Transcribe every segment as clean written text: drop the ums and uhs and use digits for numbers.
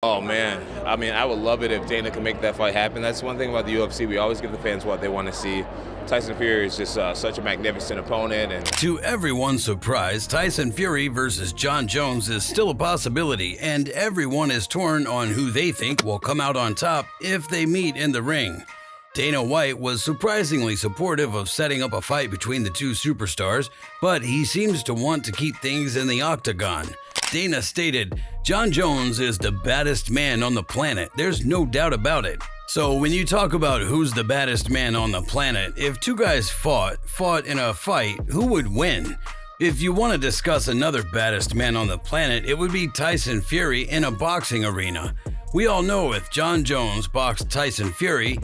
Oh man, I mean, I would love it if Dana could make that fight happen. That's one thing about the UFC. We always give the fans what they want to see. Tyson Fury is just such a magnificent opponent. And to everyone's surprise, Tyson Fury versus Jon Jones is still a possibility, and everyone is torn on who they think will come out on top if they meet in the ring. Dana White was surprisingly supportive of setting up a fight between the two superstars, but he seems to want to keep things in the octagon. Dana stated, "Jon Jones is the baddest man on the planet, there's no doubt about it." So when you talk about who's the baddest man on the planet, if two guys fought in a fight, who would win? If you want to discuss another baddest man on the planet, it would be Tyson Fury in a boxing arena. We all know if Jon Jones boxed Tyson Fury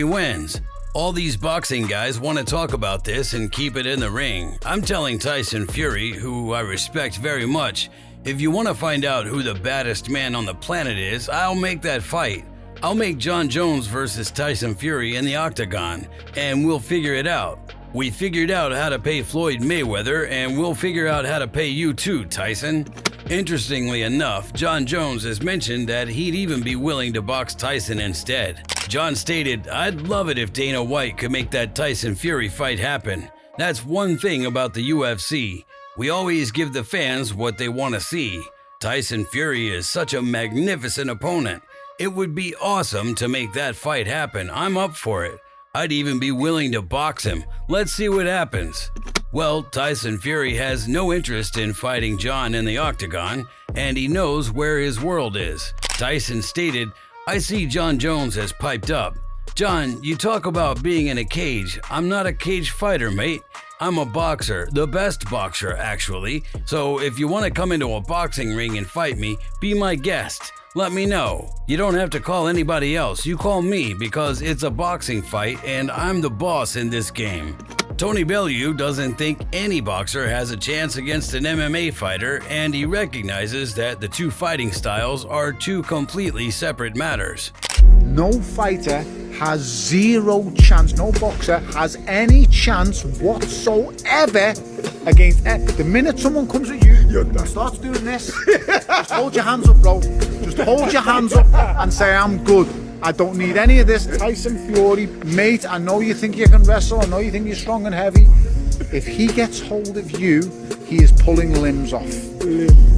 wins. All these boxing guys want to talk about this and keep it in the ring. I'm telling Tyson Fury, who I respect very much, if you want to find out who the baddest man on the planet is, I'll make that fight. I'll make Jon Jones versus Tyson Fury in the octagon, and we'll figure it out. We figured out how to pay Floyd Mayweather, and we'll figure out how to pay you too, Tyson. Interestingly enough, Jon Jones has mentioned that he'd even be willing to box Tyson instead. Jon stated, "I'd love it if Dana White could make that Tyson Fury fight happen. That's one thing about the UFC. We always give the fans what they want to see. Tyson Fury is such a magnificent opponent. It would be awesome to make that fight happen. I'm up for it. I'd even be willing to box him. Let's see what happens." Well, Tyson Fury has no interest in fighting Jon in the octagon, and he knows where his world is. Tyson stated, "I see Jon Jones has piped up. Jon, you talk about being in a cage. I'm not a cage fighter, mate. I'm a boxer, the best boxer, actually. So if you want to come into a boxing ring and fight me, be my guest. Let me know. You don't have to call anybody else. You call me because it's a boxing fight and I'm the boss in this game." Tony Bellew doesn't think any boxer has a chance against an MMA fighter, and he recognizes that the two fighting styles are two completely separate matters. No fighter has zero chance, no boxer has any chance whatsoever against the minute someone comes at you and starts doing this, just hold your hands up, bro. Just hold your hands up and say, "I'm good. I don't need any of this." Tyson Fury, mate, I know you think you can wrestle, I know you think you're strong and heavy. If he gets hold of you, he is pulling limbs off.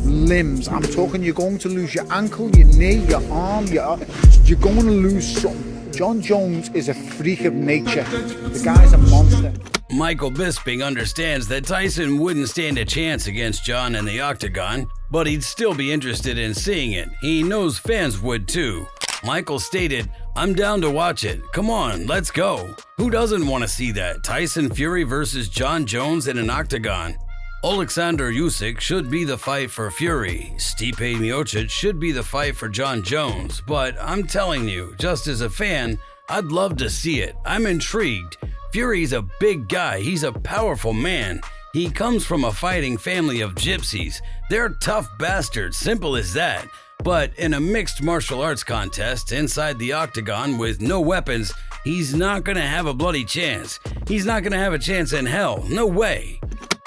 Limbs. I'm talking, you're going to lose your ankle, your knee, your arm, you're going to lose something. Jon Jones is a freak of nature. The guy's a monster. Michael Bisping understands that Tyson wouldn't stand a chance against Jon in the octagon, but he'd still be interested in seeing it. He knows fans would too. Michael stated, "I'm down to watch it. Come on, let's go." Who doesn't want to see that? Tyson Fury versus Jon Jones in an octagon. Alexander Usyk should be the fight for Fury. Stipe Miocic should be the fight for Jon Jones. But I'm telling you, just as a fan, I'd love to see it. I'm intrigued. Fury's a big guy. He's a powerful man. He comes from a fighting family of gypsies. They're tough bastards, simple as that. But in a mixed martial arts contest inside the octagon with no weapons, he's not going to have a bloody chance. He's not going to have a chance in hell. No way.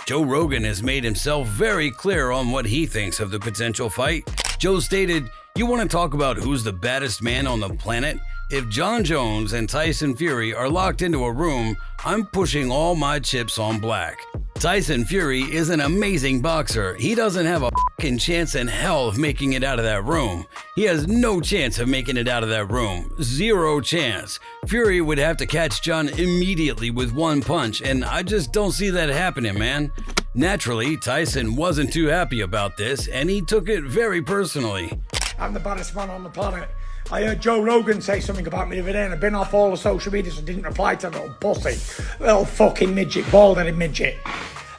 Joe Rogan has made himself very clear on what he thinks of the potential fight. Joe stated, "You want to talk about who's the baddest man on the planet? If Jon Jones and Tyson Fury are locked into a room, I'm pushing all my chips on black. Tyson Fury is an amazing boxer. He doesn't have a fucking chance in hell of making it out of that room. He has no chance of making it out of that room. Zero chance. Fury would have to catch Jon immediately with one punch, and I just don't see that happening, man." Naturally, Tyson wasn't too happy about this, and he took it very personally. "I'm the baddest man on the planet. I heard Joe Rogan say something about me the other day and I've been off all the social media so I didn't reply to that little pussy. Little fucking midget, bald-headed midget.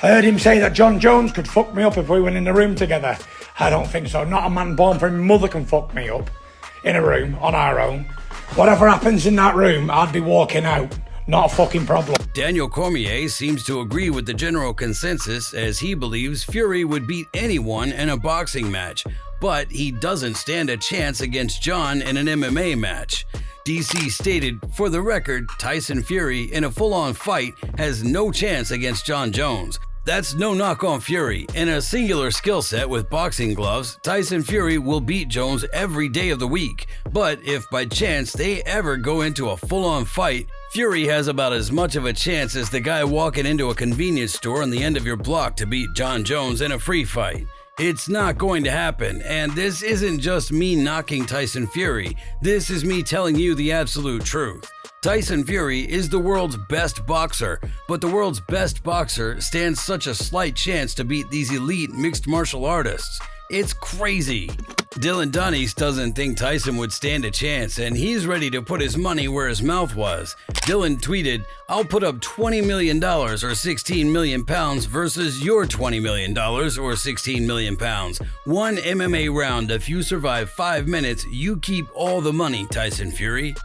I heard him say that Jon Jones could fuck me up if we went in a room together. I don't think so. Not a man born from mother can fuck me up in a room on our own. Whatever happens in that room, I'd be walking out. Not a fucking problem." Daniel Cormier seems to agree with the general consensus as he believes Fury would beat anyone in a boxing match, but he doesn't stand a chance against Jon in an MMA match. DC stated, "For the record, Tyson Fury in a full-on fight has no chance against Jon Jones. That's no knock on Fury. In a singular skill set with boxing gloves, Tyson Fury will beat Jones every day of the week. But if by chance they ever go into a full-on fight, Fury has about as much of a chance as the guy walking into a convenience store on the end of your block to beat Jon Jones in a free fight. It's not going to happen, and this isn't just me knocking Tyson Fury. This is me telling you the absolute truth. Tyson Fury is the world's best boxer, but the world's best boxer stands such a slight chance to beat these elite mixed martial artists. It's crazy. Dylan Dunnies doesn't think Tyson would stand a chance, and he's ready to put his money where his mouth was. Dylan tweeted, "I'll put up $20 million or 16 million pounds versus your $20 million or 16 million pounds. One MMA round. If you survive 5 minutes, you keep all the money, Tyson Fury."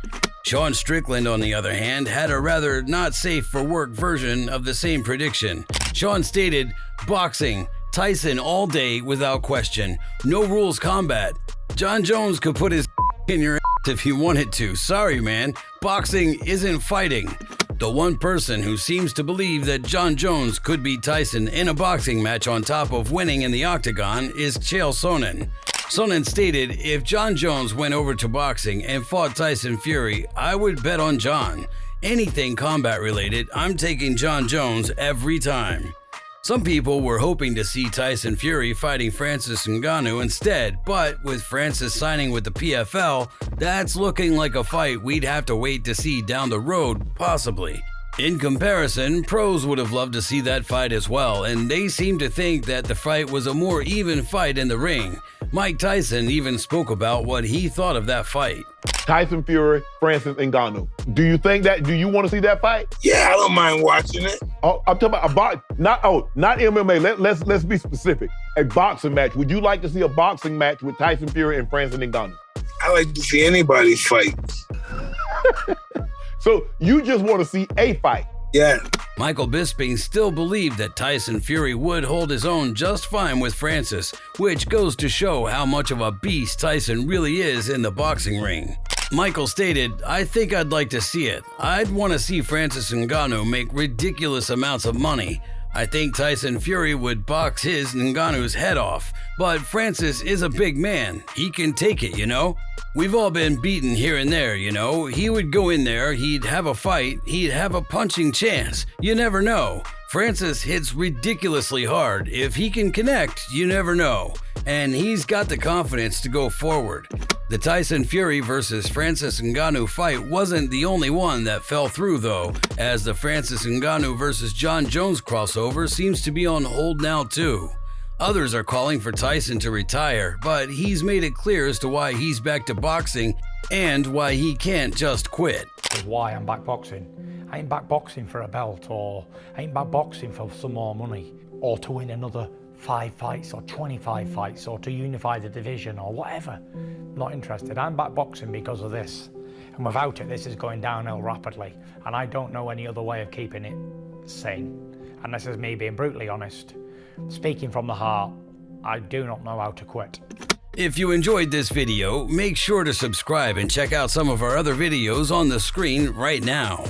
Sean Strickland, on the other hand, had a rather not safe for work version of the same prediction. Sean stated, "Boxing, Tyson all day without question. No rules combat. Jon Jones could put his in your ass if he wanted to. Sorry, man. Boxing isn't fighting." The one person who seems to believe that Jon Jones could beat Tyson in a boxing match on top of winning in the octagon is Chael Sonnen. Sonnen stated, "If Jon Jones went over to boxing and fought Tyson Fury, I would bet on Jon. Anything combat related, I'm taking Jon Jones every time." Some people were hoping to see Tyson Fury fighting Francis Ngannou instead, but with Francis signing with the PFL, that's looking like a fight we'd have to wait to see down the road, possibly. In comparison, pros would have loved to see that fight as well, and they seem to think that the fight was a more even fight in the ring. Mike Tyson even spoke about what he thought of that fight. Tyson Fury, Francis Ngannou. Do you want to see that fight? Yeah, I don't mind watching it. Oh, I'm talking about not MMA. Let's be specific. A boxing match. Would you like to see a boxing match with Tyson Fury and Francis Ngannou? I like to see anybody fight. So you just want to see a fight? Yeah. Michael Bisping still believed that Tyson Fury would hold his own just fine with Francis, which goes to show how much of a beast Tyson really is in the boxing ring. Michael stated, "I think I'd like to see it. I'd want to see Francis Ngannou make ridiculous amounts of money. I think Tyson Fury would box his Ngannou's head off, but Francis is a big man. He can take it, you know? We've all been beaten here and there, you know? He would go in there, he'd have a fight, he'd have a punching chance. You never know. Francis hits ridiculously hard. If he can connect, you never know. And he's got the confidence to go forward." The Tyson Fury versus Francis Ngannou fight wasn't the only one that fell through though, as the Francis Ngannou versus Jon Jones crossover seems to be on hold now too. Others are calling for Tyson to retire, but he's made it clear as to why he's back to boxing and why he can't just quit. Why I'm back boxing. I ain't back boxing for a belt, or I ain't back boxing for some more money, or to win another 5 fights or 25 fights, or to unify the division or whatever. Not interested. I'm back boxing because of this. And without it, this is going downhill rapidly. And I don't know any other way of keeping it sane. And this is me being brutally honest. Speaking from the heart, I do not know how to quit. If you enjoyed this video, make sure to subscribe and check out some of our other videos on the screen right now.